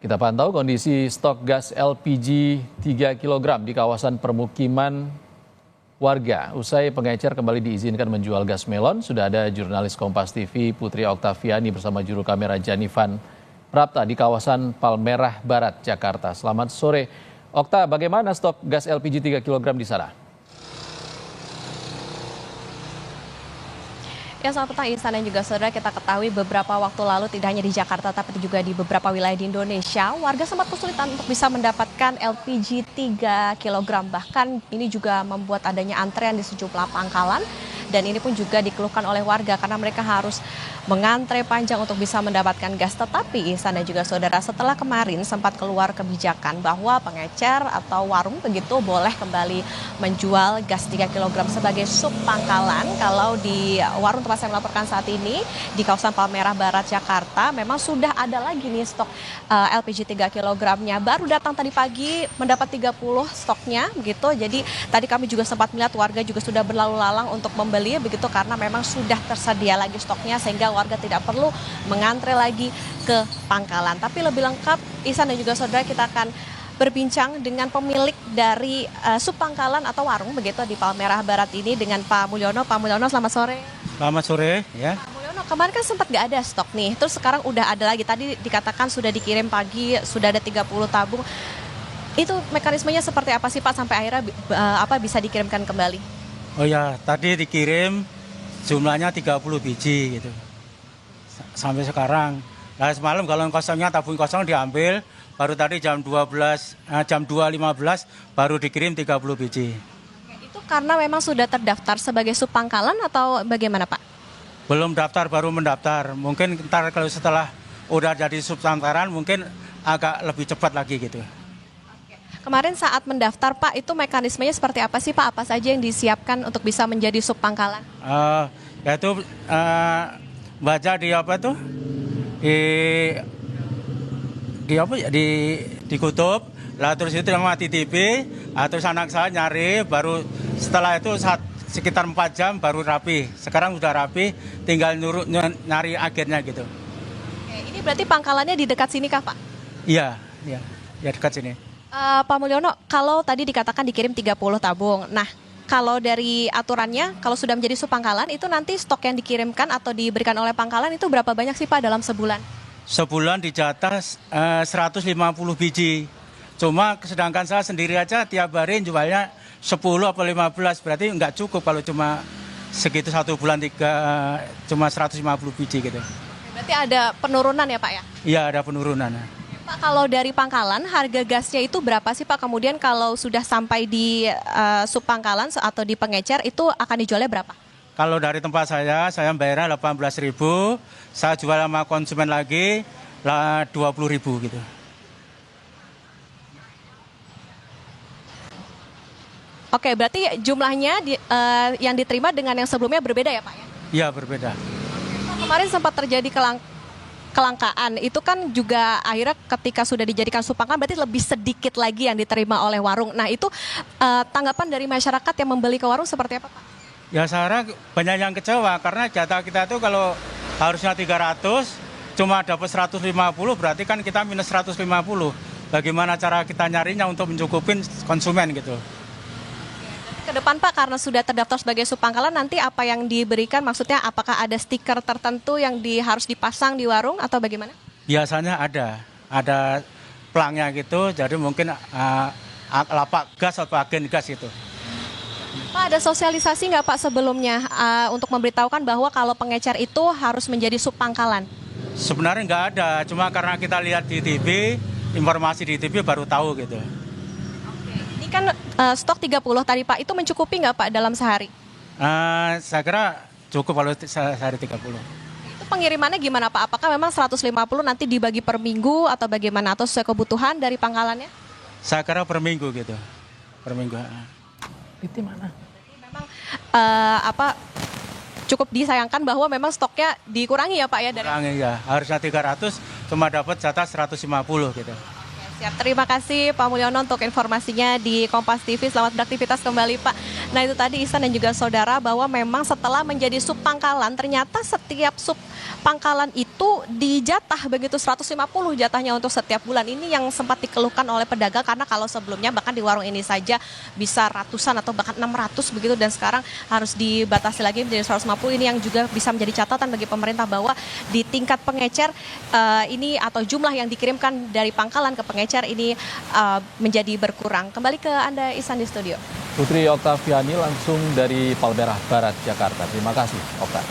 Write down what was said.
Kita pantau kondisi stok gas LPG 3 kg di kawasan permukiman warga. Usai pengecer kembali diizinkan menjual gas melon, sudah ada jurnalis Kompas TV Putri Oktaviani bersama juru kamera Janifan Prapta di kawasan Palmerah Barat, Jakarta. Selamat sore. Okta, bagaimana stok gas LPG 3 kg di sana? Ya, selamat petang Ihsan dan juga saudara, kita ketahui beberapa waktu lalu tidak hanya di Jakarta tapi juga di beberapa wilayah di Indonesia, warga sempat kesulitan untuk bisa mendapatkan LPG 3 kg. Bahkan ini juga membuat adanya antrean di sejumlah pangkalan dan ini pun juga dikeluhkan oleh warga karena mereka harus mengantre panjang untuk bisa mendapatkan gas. Tetapi Ihsan dan juga saudara, setelah kemarin sempat keluar kebijakan bahwa pengecer atau warung begitu boleh kembali menjual gas 3 kg sebagai sub pangkalan. Kalau di warung tempat saya melaporkan saat ini di kawasan Palmerah Barat, Jakarta, memang sudah ada lagi nih stok LPG 3 kg-nya. Baru datang tadi pagi mendapat 30 stoknya begitu. Jadi tadi kami juga sempat melihat warga juga sudah berlalu lalang untuk membeli begitu karena memang sudah tersedia lagi stoknya sehingga warga tidak perlu mengantre lagi ke pangkalan. Tapi lebih lengkap Ihsan dan juga saudara, kita akan berbincang dengan pemilik dari sub pangkalan atau warung begitu di Palmerah Barat ini dengan Pak Mulyono. Pak Mulyono, selamat sore. Selamat sore ya. Pak Mulyono, kemarin kan sempat nggak ada stok nih, terus sekarang udah ada lagi. Tadi dikatakan sudah dikirim pagi, sudah ada 30 tabung. Itu mekanismenya seperti apa sih Pak sampai akhirnya bisa dikirimkan kembali? Oh ya, tadi dikirim jumlahnya 30 biji gitu. Sampai sekarang. Nah, semalam galon kosongnya, tabung kosong diambil, baru tadi jam 2.15 baru dikirim 30 biji. Itu karena memang sudah terdaftar sebagai sub pangkalan atau bagaimana Pak? Belum daftar, baru mendaftar. Mungkin ntar kalau setelah udah jadi sub pangkalan mungkin agak lebih cepat lagi gitu. Kemarin saat mendaftar Pak, itu mekanismenya seperti apa sih Pak? Apa saja yang disiapkan untuk bisa menjadi sub pangkalan? Yaitu baca di apa tuh? Di kutub, lah terus itu sama TTP, terus anak saya nyari, baru setelah itu sekitar 4 jam baru rapi. Sekarang udah rapi, tinggal nyari agennya gitu. Oke, ini berarti pangkalannya di dekat sini kah Pak? Iya, ya dekat sini. Pak Mulyono, kalau tadi dikatakan dikirim 30 tabung, nah kalau dari aturannya, kalau sudah menjadi sub pangkalan, itu nanti stok yang dikirimkan atau diberikan oleh pangkalan itu berapa banyak sih Pak dalam sebulan? Sebulan dijatah 150 biji. Cuma sedangkan saya sendiri aja tiap hari jualnya 10 atau 15, berarti nggak cukup kalau cuma segitu satu bulan cuma 150 biji gitu. Berarti ada penurunan ya Pak ya? Iya, ada penurunan. Pak, kalau dari pangkalan, harga gasnya itu berapa sih Pak? Kemudian kalau sudah sampai di sub pangkalan atau di pengecer, itu akan dijualnya berapa? Kalau dari tempat saya bayarnya 18.000, saya jual sama konsumen lagi 20.000 gitu. Oke, berarti jumlahnya yang diterima dengan yang sebelumnya berbeda ya Pak ya? Iya, berbeda. Kemarin sempat terjadi kelangkaan, itu kan juga akhirnya ketika sudah dijadikan sub pangkalan berarti lebih sedikit lagi yang diterima oleh warung. Nah itu tanggapan dari masyarakat yang membeli ke warung seperti apa Pak? Ya saya banyak yang kecewa karena jatah kita tuh kalau harusnya 300 cuma dapat 150, berarti kan kita minus 150. Bagaimana cara kita nyarinya untuk mencukupin konsumen gitu. Ke depan Pak, karena sudah terdaftar sebagai sub pangkalan, nanti apa yang diberikan, maksudnya apakah ada stiker tertentu yang harus dipasang di warung atau bagaimana? Biasanya ada pelangnya gitu, jadi mungkin lapak gas atau agen gas itu. Pak, ada sosialisasi nggak Pak sebelumnya untuk memberitahukan bahwa kalau pengecer itu harus menjadi sub pangkalan? Sebenarnya nggak ada, cuma karena kita lihat di TV, informasi di TV baru tahu gitu. Ini kan stok 30 tadi Pak, itu mencukupi nggak Pak dalam sehari? Saya kira cukup kalau sehari 30. Itu pengirimannya gimana Pak? Apakah memang 150 nanti dibagi per minggu atau bagaimana? Atau sesuai kebutuhan dari pangkalannya? Saya kira per minggu gitu, per minggu. Itu mana? Memang cukup disayangkan bahwa memang stoknya dikurangi ya Pak ya? Kurangi ya, harusnya 300 cuma dapat jatah 150 gitu. Siap, terima kasih Pak Mulyono untuk informasinya di Kompas TV. Selamat beraktivitas kembali Pak. Nah itu tadi Ihsan dan juga saudara bahwa memang setelah menjadi sub pangkalan ternyata setiap sub pangkalan itu dijatah begitu 150 jatahnya untuk setiap bulan. Ini yang sempat dikeluhkan oleh pedagang karena kalau sebelumnya bahkan di warung ini saja bisa ratusan atau bahkan 600 begitu dan sekarang harus dibatasi lagi menjadi 150. Ini yang juga bisa menjadi catatan bagi pemerintah bahwa di tingkat pengecer ini atau jumlah yang dikirimkan dari pangkalan ke pengecer ini menjadi berkurang. Kembali ke Anda Ihsan di studio. Putri Oktaviani langsung dari Palmerah Barat, Jakarta. Terima kasih, Okta.